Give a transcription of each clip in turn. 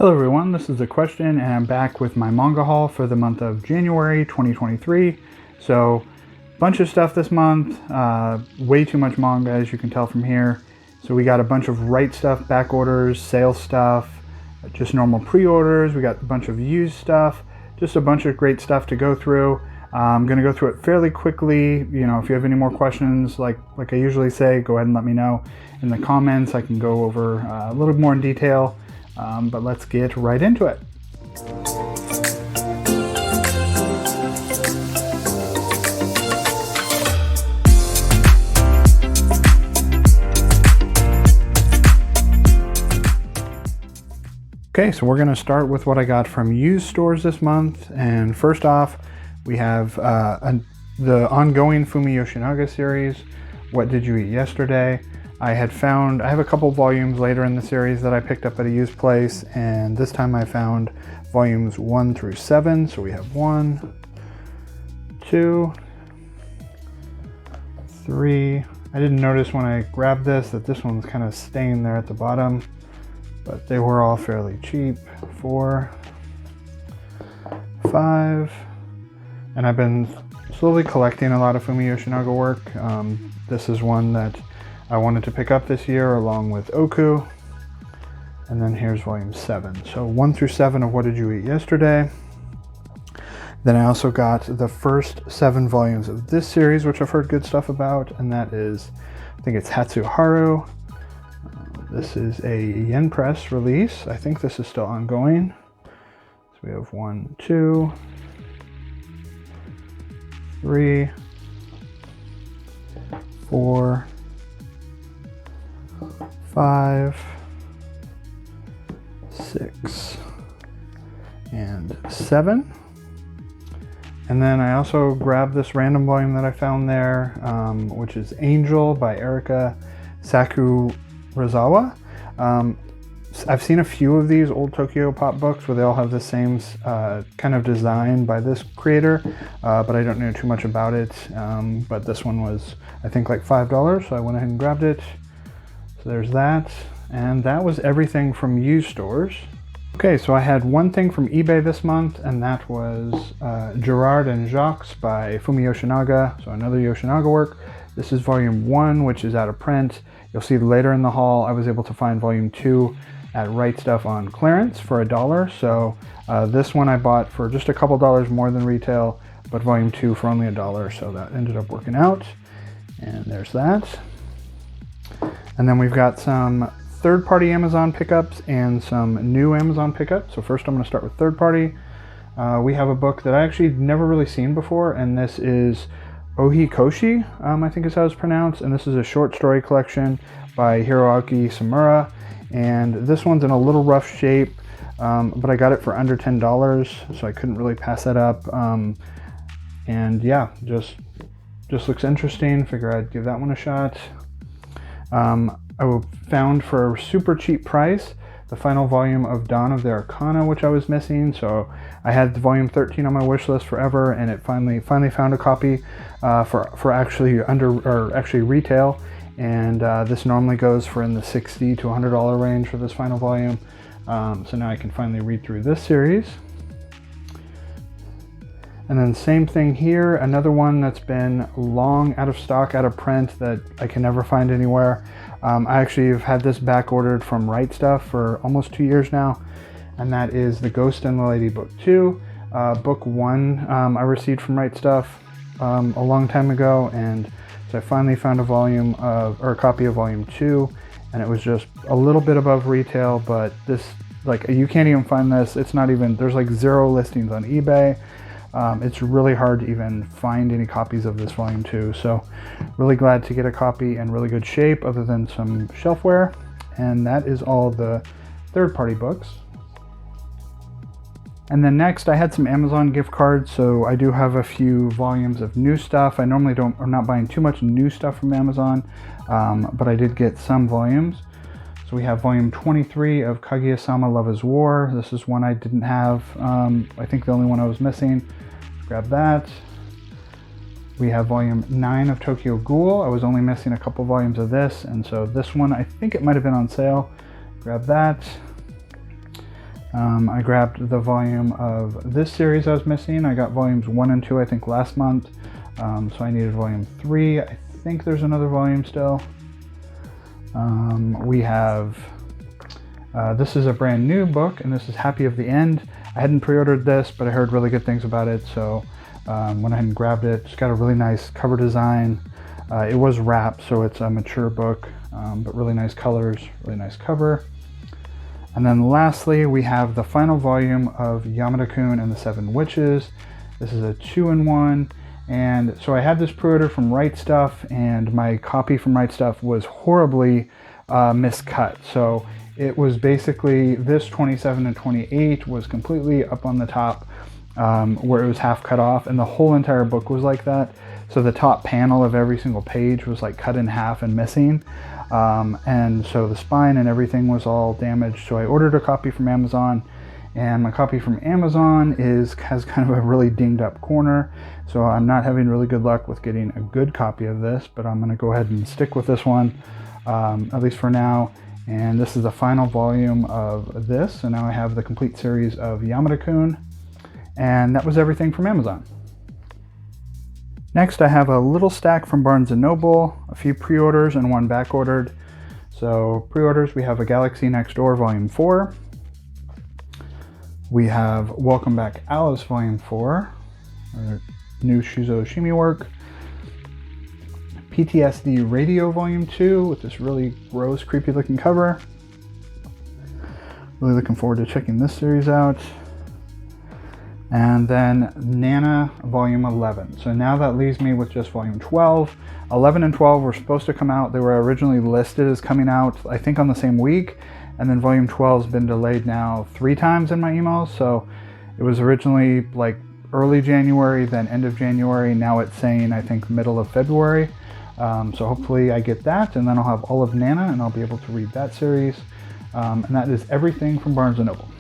Hello everyone, this is a question and I'm back with my manga haul for the month of January 2023. So, bunch of stuff this month, way too much manga as you can tell from here. So we got a bunch of right stuff, back orders, sale stuff, just normal pre-orders, we got a bunch of used stuff, just a bunch of great stuff to go through. I'm going to go through it fairly quickly. You know, if you have any more questions, like I usually say, go ahead and let me know in the comments. I can go over a little more in detail. But let's get right into it. Okay, so we're going to start with what I got from used stores this month. And first off, we have the ongoing Fumi Yoshinaga series, What Did You Eat Yesterday? I have a couple volumes later in the series that I picked up at a used place, and this time I found volumes 1 through 7. So we have 1, 2, 3. I didn't notice when I grabbed this that this one's kind of stained there at the bottom, but they were all fairly cheap. 4, 5, and I've been slowly collecting a lot of Fumi Yoshinaga work. This is one that I wanted to pick up this year along with Oku. And then here's volume 7. So 1 through 7 of What Did You Eat Yesterday? Then I also got the first 7 volumes of this series, which I've heard good stuff about, and that is, I think it's Hatsuharu. This is a Yen Press release. I think this is still ongoing. So we have 1, 2, 3, 4, 5, 6, and 7. And then I also grabbed this random volume that I found there, which is Angel by Erika Sakurazawa. I've seen a few of these old Tokyo Pop books where they all have the same kind of design by this creator, but I don't know too much about it. But this one was, I think, like $5, so I went ahead and grabbed it. So there's that, and that was everything from used stores. Okay, so I had one thing from eBay this month, and that was Gerard and Jacques by Fumi Yoshinaga, so another Yoshinaga work. This is volume 1, which is out of print. You'll see later in the haul, I was able to find volume 2 at Right Stuff on clearance for $1. So this one I bought for just a couple dollars more than retail, but volume 2 for only $1, so that ended up working out. And there's that. And then we've got some third-party Amazon pickups and some new Amazon pickups. So first I'm going to start with third-party. We have a book that I actually never really seen before, and this is Ohikoshi, I think is how it's pronounced. And this is a short story collection by Hiroaki Samura. And this one's in a little rough shape, but I got it for under $10, so I couldn't really pass that up. And yeah, just looks interesting. Figure I'd give that one a shot. I found for a super cheap price the final volume of Dawn of the Arcana, which I was missing. So I had the volume 13 on my wish list forever, and it finally found a copy for actually retail. And this normally goes for in the $60 to $100 range for this final volume. So now I can finally read through this series. And then same thing here, another one that's been long out of stock, out of print, that I can never find anywhere. I actually have had this back ordered from Right Stuff for almost 2 years now, and that is The Ghost and the Lady Book 2. Book 1 I received from Right Stuff a long time ago, and so I finally found a copy of volume 2, and it was just a little bit above retail, but this, like, you can't even find this. It's not even, there's like 0 listings on eBay. It's really hard to even find any copies of this volume 2, so really glad to get a copy in really good shape other than some shelfware. And that is all the third-party books. And then next I had some Amazon gift cards, so I do have a few volumes of new stuff. I normally I'm not buying too much new stuff from Amazon, but I did get some volumes. So we have volume 23 of Kaguya-sama Love is War. This is one I didn't have. I think the only one I was missing. Grab that. We have volume 9 of Tokyo Ghoul. I was only missing a couple volumes of this, and so this one, I think it might have been on sale. Grab that. I grabbed the volume of this series I was missing. I got volumes 1 and 2 I think last month, so I needed volume 3. I think there's another volume still. We have, this is a brand new book, and this is Happy of the End. I hadn't pre-ordered this, but I heard really good things about it, so went ahead and grabbed it. It's got a really nice cover design. It was wrapped, so it's a mature book, but really nice colors, really nice cover. And then lastly, we have the final volume of Yamada-kun and the Seven Witches. This is a 2-in-1, and so I had this pre-order from Right Stuf, and my copy from Right Stuf was horribly miscut. So it was basically this 27 and 28 was completely up on the top, where it was half cut off, and the whole entire book was like that. So the top panel of every single page was like cut in half and missing. And so the spine and everything was all damaged. So I ordered a copy from Amazon, and my copy from Amazon has kind of a really dinged up corner. So I'm not having really good luck with getting a good copy of this, but I'm going to go ahead and stick with this one, at least for now. And this is the final volume of this. So now I have the complete series of Yamada-kun, and that was everything from Amazon. Next, I have a little stack from Barnes & Noble, a few pre-orders and one back-ordered. So pre-orders, we have A Galaxy Next Door Volume 4. We have Welcome Back Alice Volume 4, our new Shuzo Oshimi work. PTSD Radio Volume 2 with this really gross, creepy looking cover. Really looking forward to checking this series out. And then Nana Volume 11. So now that leaves me with just Volume 12. 11 and 12 were supposed to come out. They were originally listed as coming out, I think, on the same week. And then Volume 12 has been delayed now 3 times in my emails. So it was originally like early January, then end of January. Now it's saying, I think, middle of February. So hopefully I get that, and then I'll have all of Nana, and I'll be able to read that series. And that is everything from Barnes & Noble.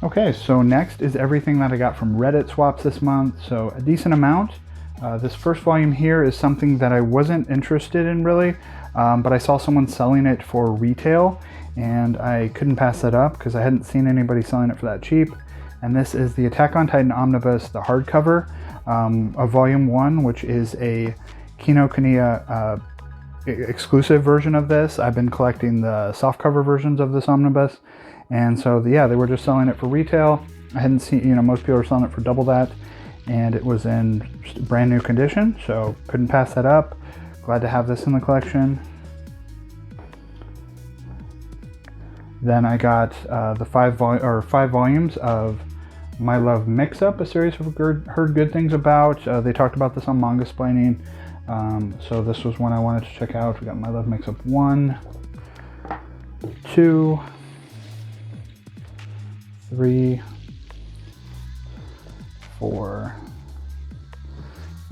Okay, so next is everything that I got from Reddit swaps this month, so a decent amount. This first volume here is something that I wasn't interested in really, but I saw someone selling it for retail, and I couldn't pass that up because I hadn't seen anybody selling it for that cheap. And this is the Attack on Titan Omnibus, the hardcover of Volume 1, which is a Kinokuniya exclusive version of this. I've been collecting the softcover versions of this omnibus, and so yeah, they were just selling it for retail. I hadn't seen, most people were selling it for double that, and it was in brand new condition, so couldn't pass that up. Glad to have this in the collection. Then I got the 5 volumes of My Love Mix-Up, a series I've heard good things about. They talked about this on Manga Splaining, so this was one I wanted to check out. We got My Love Mix-Up 1, 2, 3, 4,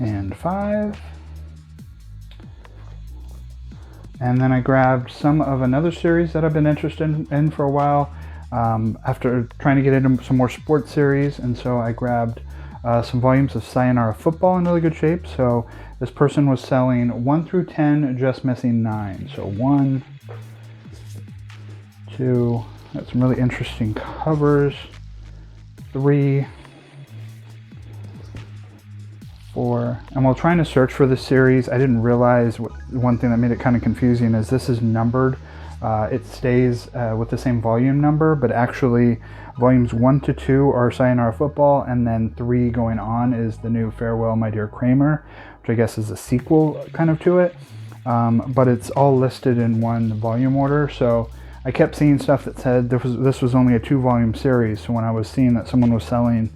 and 5. And then I grabbed some of another series that I've been interested in for a while, after trying to get into some more sports series, and so I grabbed some volumes of Sayonara Football in really good shape. So this person was selling 1 through 10, just missing 9. So 1, 2, got some really interesting covers, 3, 4. And while trying to search for this series, I didn't realize one thing that made it kind of confusing is this is numbered. It stays with the same volume number, but actually volumes 1 to 2 are Sayonara Football, and then 3 going on is the new Farewell My Dear Kramer, which I guess is a sequel kind of to it. But it's all listed in one volume order, so I kept seeing stuff that said this was only a 2-volume series. So when I was seeing that someone was selling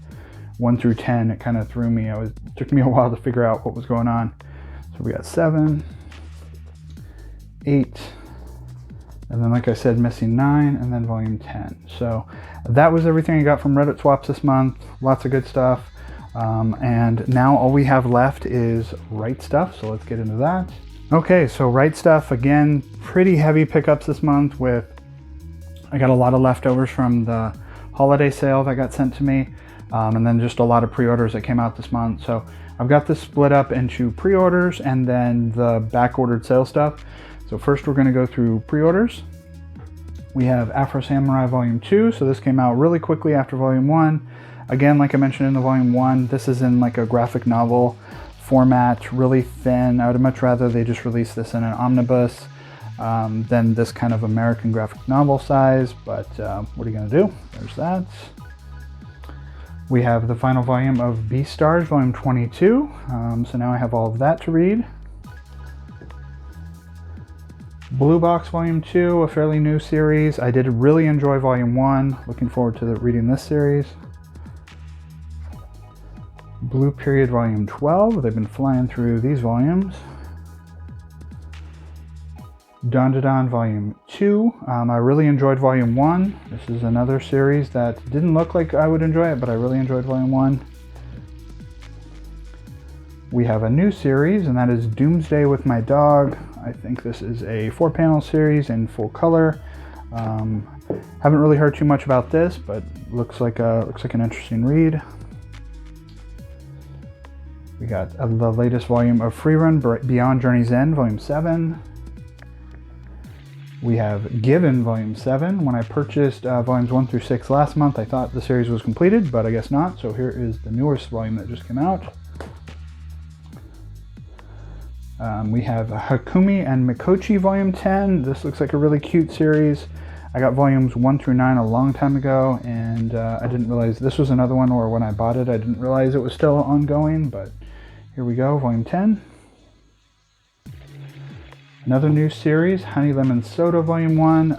1 through 10, it kind of threw me. It took me a while to figure out what was going on. So we got 7, 8, and then, like I said, missing 9, and then volume 10. So that was everything I got from Reddit swaps this month. Lots of good stuff. And now all we have left is Right Stuf, so let's get into that. Okay, so Right Stuf, again, pretty heavy pickups this month I got a lot of leftovers from the holiday sale that got sent to me, and then just a lot of pre-orders that came out this month. So I've got this split up into pre-orders and then the back-ordered sale stuff. So first we're going to go through pre-orders. We have Afro Samurai Volume 2, so this came out really quickly after Volume 1. Again, like I mentioned in the Volume 1, this is in like a graphic novel format, really thin. I would much rather they just release this in an omnibus than this kind of American graphic novel size, but what are you gonna do? There's that. We have the final volume of Beastars, Volume 22, so now I have all of that to read. Blue Box Volume 2, a fairly new series. I did really enjoy Volume 1, looking forward to reading this series. Blue Period Volume 12, they've been flying through these volumes. Dawn to Dawn Volume 2, I really enjoyed Volume 1. This is another series that didn't look like I would enjoy it, but I really enjoyed Volume 1. We have a new series, and that is Doomsday with My Dog. I think this is a 4-panel series in full color. Haven't really heard too much about this, but looks like an interesting read. We got the latest volume of Freerun, Beyond Journey's End, Volume 7. We have Given, Volume 7. When I purchased Volumes 1 through 6 last month, I thought the series was completed, but I guess not. So here is the newest volume that just came out. We have Hakumi and Mikochi Volume 10. This looks like a really cute series. I got Volumes 1 through 9 a long time ago, and I didn't realize this was another one where when I bought it, I didn't realize it was still ongoing, but here we go, Volume 10. Another new series, Honey Lemon Soda Volume 1.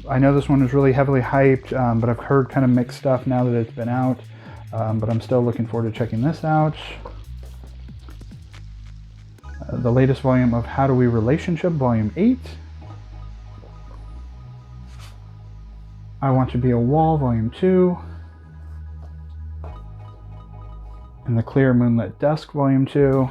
I know this one is really heavily hyped, but I've heard kind of mixed stuff now that it's been out, but I'm still looking forward to checking this out. The latest volume of How Do We Relationship, Volume 8. I Want to Be a Wall, Volume 2. And The Clear Moonlit Dusk, Volume 2.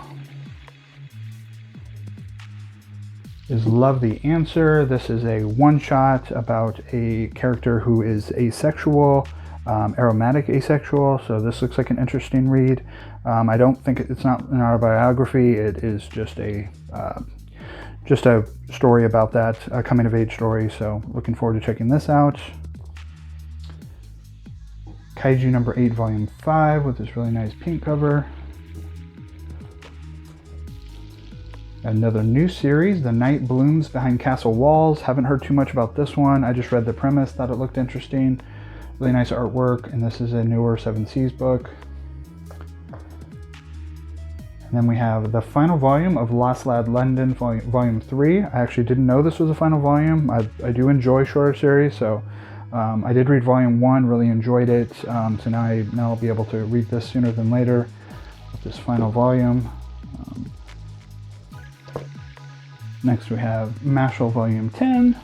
Is Love the Answer. This is a one-shot about a character who is asexual, aromatic asexual, so this looks like an interesting read. I don't think it's not an autobiography. It is just a story about that, a coming-of-age story. So looking forward to checking this out. Kaiju number 8, Volume 5, with this really nice pink cover. Another new series, The Night Blooms Behind Castle Walls. Haven't heard too much about this one. I just read the premise, thought it looked interesting. Really nice artwork, and this is a newer 7 Seas book. And then we have the final volume of Lost Lad London, Volume 3. I actually didn't know this was a final volume. I do enjoy shorter series, so I did read Volume 1, really enjoyed it. So now I'll be able to read this sooner than later with this final volume. Next we have Mashal Volume 10.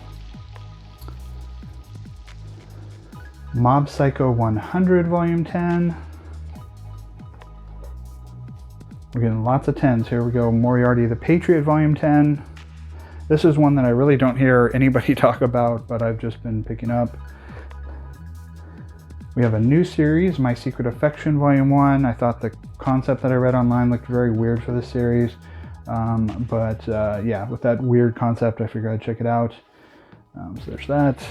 Mob Psycho 100 Volume 10. We're getting lots of 10s. Here we go. Moriarty the Patriot Volume 10. This is one that I really don't hear anybody talk about, but I've just been picking up. We have a new series, My Secret Affection Volume 1. I thought the concept that I read online looked very weird for this series. Yeah, with that weird concept, I figured I'd check it out. So there's that.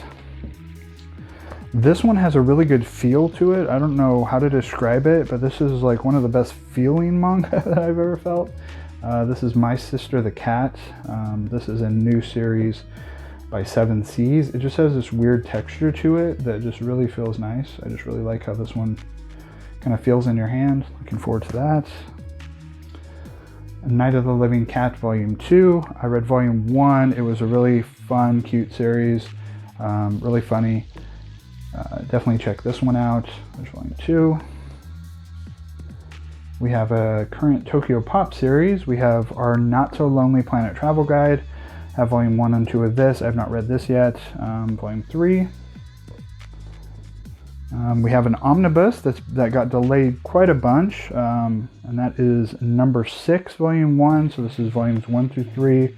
This one has a really good feel to it. I don't know how to describe it, but this is like one of the best feeling manga that I've ever felt. This is My Sister the Cat. This is a new series by 7 Seas. It just has this weird texture to it that just really feels nice. I just really like how this one kind of feels in your hand. Looking forward to that. Night of the Living Cat Volume 2. I read Volume 1. It was a really fun, cute series. Really funny. Definitely check this one out. There's Volume 2. We have a current Tokyo Pop series. We have our Not So Lonely Planet Travel Guide. I have Volume 1 and 2 of this. I've not read this yet. Volume 3. We have an omnibus that got delayed quite a bunch, and that is number 6, Volume 1. So this is Volumes 1 through 3.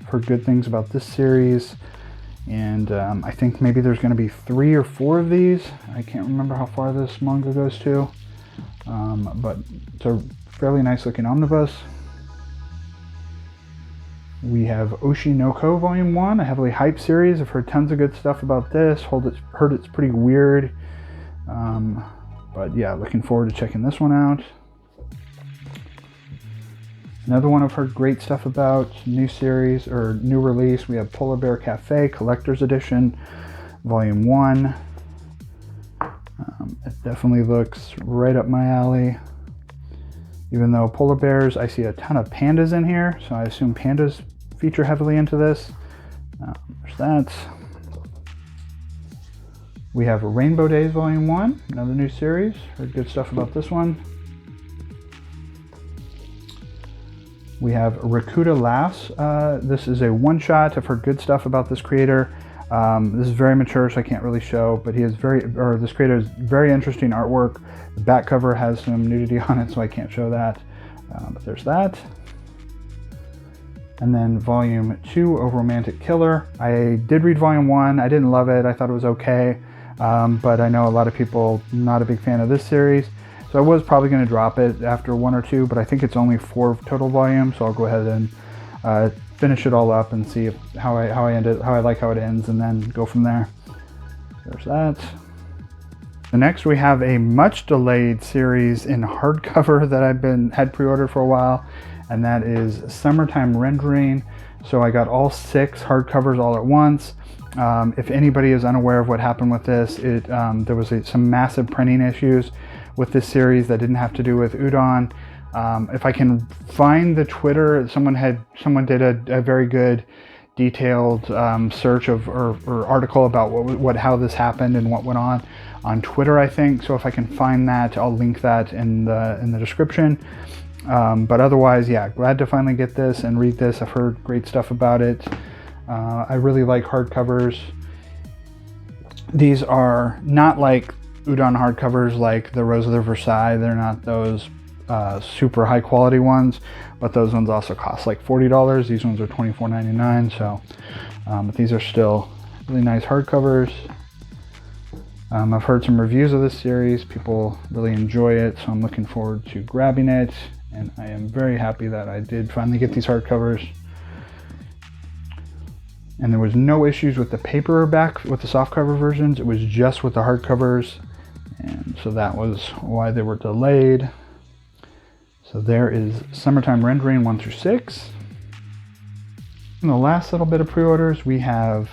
I've heard good things about this series, and I think maybe there's going to be 3 or 4 of these. I can't remember how far this manga goes to, but it's a fairly nice looking omnibus. We have Oshinoko Volume 1, a heavily hyped series. I've heard tons of good stuff about this. Heard it's pretty weird. But yeah, looking forward to checking this one out. Another one I've heard great stuff about, new series or new release. We have Polar Bear Cafe Collector's Edition, Volume 1. It definitely looks right up my alley. Even though polar bears, I see a ton of pandas in here, so I assume pandas feature heavily into this. There's that. We have Rainbow Days Volume 1, another new series. Heard good stuff about this one. We have Rakuta Laughs. This is a one-shot. I've heard good stuff about this creator. This is very mature, so I can't really show, but this creator has very interesting artwork. The back cover has some nudity on it, so I can't show that. But there's that. And then Volume 2 of Romantic Killer. I did read Volume 1. I didn't love it. I thought it was okay. But I know a lot of people not a big fan of this series. So I was probably going to drop it after 1 or 2, but I think it's only 4 total volumes, so I'll go ahead and finish it all up and see how I like how it ends, and then go from there. There's that. Next we have a much delayed series in hardcover that had pre-ordered for a while, and that is Summertime Rendering. So I got all 6 hardcovers all at once. If anybody is unaware of what happened with this, there was some massive printing issues with this series that didn't have to do with Udon. If I can find the Twitter, someone did a very good detailed search or article about how this happened and what went on Twitter, I think. So if I can find that, I'll link that in the description. But otherwise, yeah, glad to finally get this and read this. I've heard great stuff about it. I really like hardcovers. These are not like Udon hardcovers like the Rose of the Versailles. They're not those super high quality ones, but those ones also cost like $40. These ones are $24.99. So, but these are still really nice hardcovers. I've heard some reviews of this series. People really enjoy it, so I'm looking forward to grabbing it. And I am very happy that I did finally get these hardcovers. And there was no issues with the paperback with the softcover versions. It was just with the hardcovers. And so that was why they were delayed. So there is Summertime Rendering 1 through 6. In the last little bit of pre-orders, we have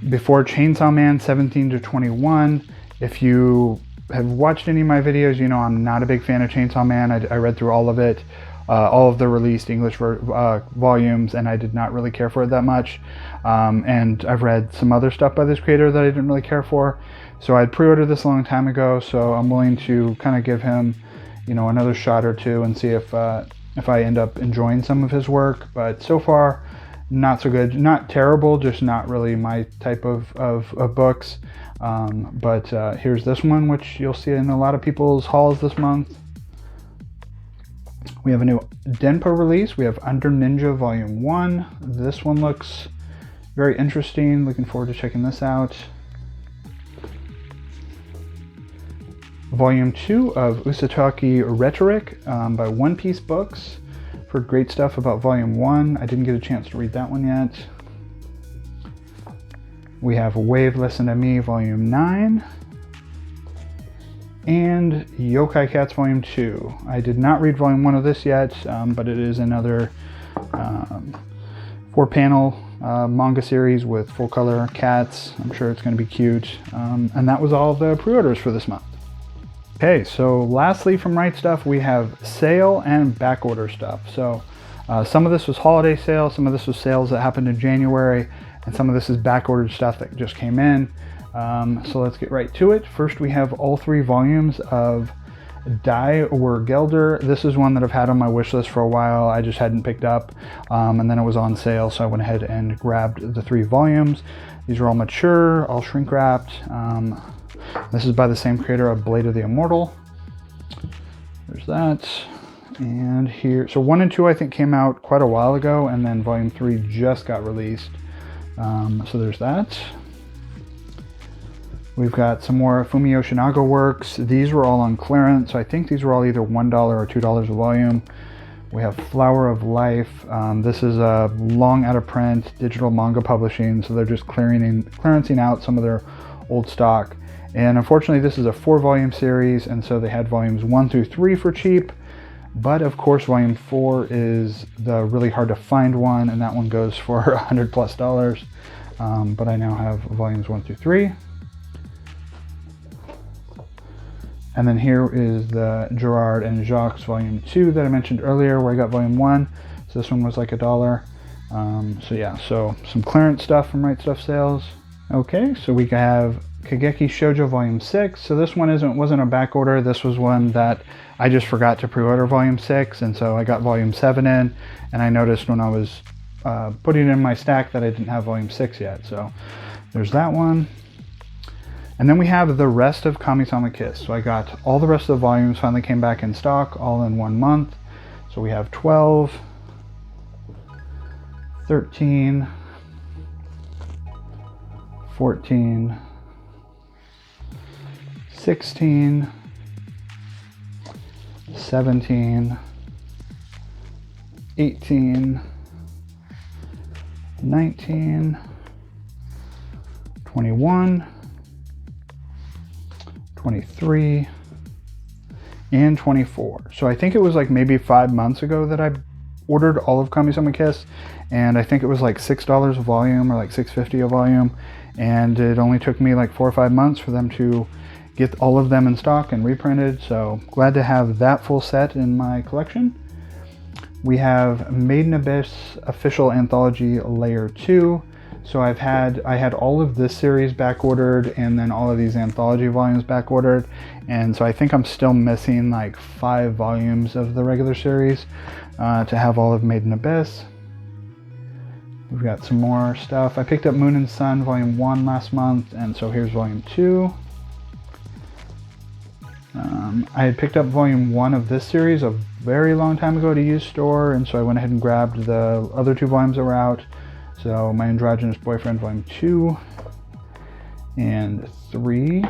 Before Chainsaw Man 17 to 21. If you have watched any of my videos, you know I'm not a big fan of Chainsaw Man. I read through all of it, all of the released English volumes, and I did not really care for it that much. And I've read some other stuff by this creator that I didn't really care for. So I pre-ordered this a long time ago, so I'm willing to kind of give him, you know, another shot or two and see if I end up enjoying some of his work. But so far, not so good. Not terrible, just not really my type of books. But here's this one, which you'll see in a lot of people's hauls this month. We have a new Denpo release. We have Under Ninja Volume 1. This one looks very interesting. Looking forward to checking this out. Volume 2 of Usataki Rhetoric by One Piece Books. Heard great stuff about Volume 1. I didn't get a chance to read that one yet. We have Wave Listen to Me Volume 9. And Yokai Cats Volume 2. I did not read Volume 1 of this yet, but it is another 4-panel manga series with full color cats. I'm sure it's going to be cute. And that was all the pre-orders for this month. Okay, so lastly from Right Stuf, we have sale and back order stuff. So some of this was holiday sales, some of this was sales that happened in January, and some of this is back ordered stuff that just came in. So let's get right to it. First, we have all 3 volumes of Die or Gelder. This is one that I've had on my wish list for a while. I just hadn't picked up, and then it was on sale, so I went ahead and grabbed the 3 volumes. These are all mature, all shrink wrapped. This is by the same creator of Blade of the Immortal. There's that. And here, so 1 and 2 I think came out quite a while ago, and then volume 3 just got released. So there's that. We've got some more Fumi Yoshinaga works. These were all on clearance, so I think these were all either $1 or $2 a volume. We have Flower of Life. This is a long out of print digital manga publishing, so they're just clearancing out some of their old stock. And unfortunately, this is a 4-volume series, and so they had volumes 1 through 3 for cheap. But of course, volume 4 is the really hard to find one, and that one goes for $100+. But I now have volumes 1 through 3. And then here is the Gerard and Jacques volume 2 that I mentioned earlier, where I got volume 1. So this one was like $1. So yeah, so some clearance stuff from Right Stuf sales. Okay, so we have Kageki Shoujo volume 6. So this one wasn't a back order. This was one that I just forgot to pre-order volume 6, and so I got volume 7 in, and I noticed when I was putting it in my stack that I didn't have volume 6 yet. So there's that one. And then we have the rest of Kami-sama Kiss. So I got all the rest of the volumes finally came back in stock all in 1 month. So we have 12, 13, 14, 16, 17, 18, 19, 21, 23, and 24. So I think it was like maybe 5 months ago that I ordered all of Kami-sama Kiss, and I think it was like $6 a volume or like $6.50 a volume, and it only took me like 4 or 5 months for them to get all of them in stock and reprinted. So glad to have that full set in my collection. We have Made in Abyss Official Anthology Layer 2. So I had all of this series back ordered, and then all of these anthology volumes back ordered, and so I think I'm still missing like 5 volumes of the regular series to have all of Made in Abyss. We've got some more stuff. I picked up Moon and Sun volume 1 last month, and so here's volume 2. I had picked up volume 1 of this series a very long time ago at a used store, and so I went ahead and grabbed the other 2 volumes that were out. So My Androgynous Boyfriend volume 2 and 3.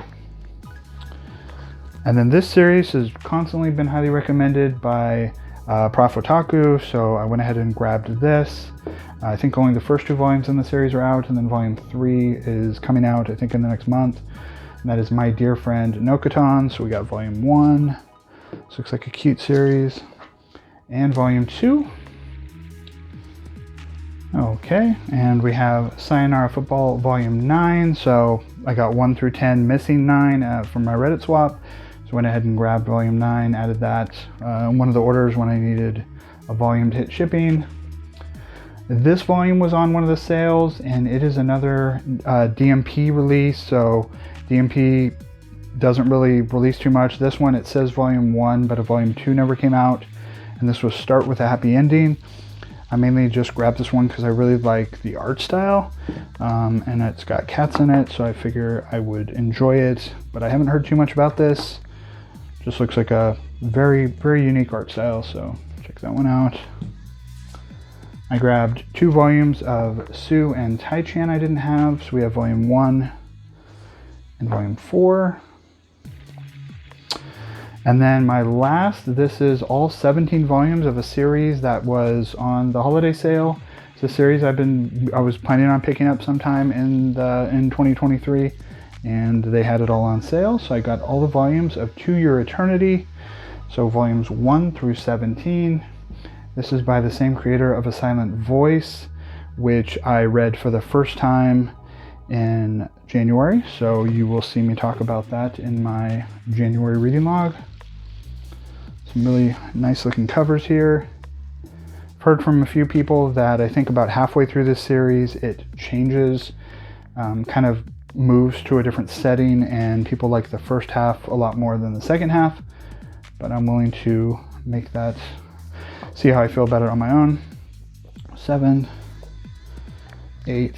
And then this series has constantly been highly recommended by Prof Otaku, so I went ahead and grabbed this. I think only the first 2 volumes in the series are out, and then volume 3 is coming out I think in the next month. And that is My Dear Friend Nokotan. So we got volume 1. This looks like a cute series. And volume 2. Okay, and we have Sayonara Football volume 9. So I got 1 through 10, missing 9 from my Reddit swap. So went ahead and grabbed volume 9, added that one of the orders when I needed a volume to hit shipping. This volume was on one of the sales, and it is another DMP release. So DMP doesn't really release too much. This one, it says volume 1, but a volume 2 never came out. And this was Start with a Happy Ending. I mainly just grabbed this one because I really like the art style, and it's got cats in it, so I figure I would enjoy it. But I haven't heard too much about this. Just looks like a very, very unique art style, so check that one out. I grabbed 2 volumes of Sue and Tai-chan I didn't have, so we have volume 1 and volume 4. And then my last, this is all 17 volumes of a series that was on the holiday sale. It's a series I was planning on picking up sometime in 2023, and they had it all on sale. So I got all the volumes of To Your Eternity. So volumes 1 through 17. This is by the same creator of A Silent Voice, which I read for the first time in January. So you will see me talk about that in my January reading log. Some really nice looking covers here. I've heard from a few people that I think about halfway through this series it changes, kind of moves to a different setting, and people like the first half a lot more than the second half, but I'm willing to make that, see how I feel about it on my own. 7, 8,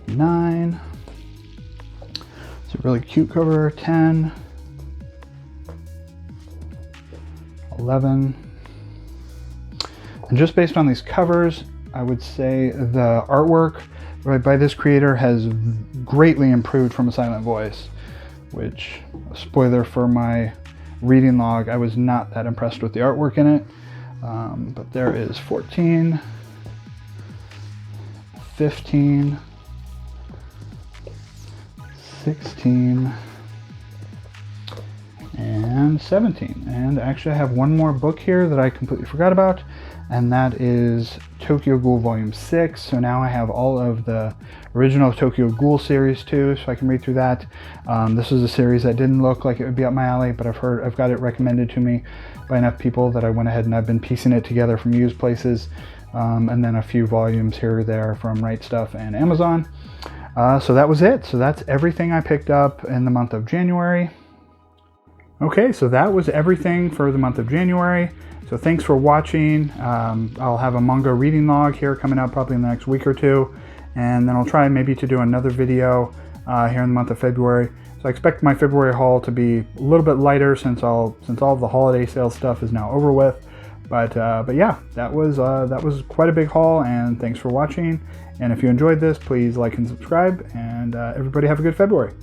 9. It's a really cute cover. 10, 11. And just based on these covers, I would say the artwork by this creator has greatly improved from A Silent Voice, which, spoiler for my reading log. I was not that impressed with the artwork in it. But there is 14, 15, 16, and 17. And actually I have one more book here that I completely forgot about, and that is Tokyo Ghoul Volume 6. So now I have all of the original Tokyo Ghoul series too, so I can read through that. This is a series that didn't look like it would be up my alley, but I've got it recommended to me by enough people that I went ahead and I've been piecing it together from used places, and then a few volumes here or there from Right Stuf and Amazon. So that was it. So that's everything I picked up in the month of January. Okay, so that was everything for the month of January. So thanks for watching. I'll have a manga reading log here coming out probably in the next week or two, and then I'll try maybe to do another video here in the month of February. So I expect my February haul to be a little bit lighter since all of the holiday sale stuff is now over with. But yeah, that was quite a big haul, and thanks for watching. And if you enjoyed this, please like and subscribe, and everybody have a good February.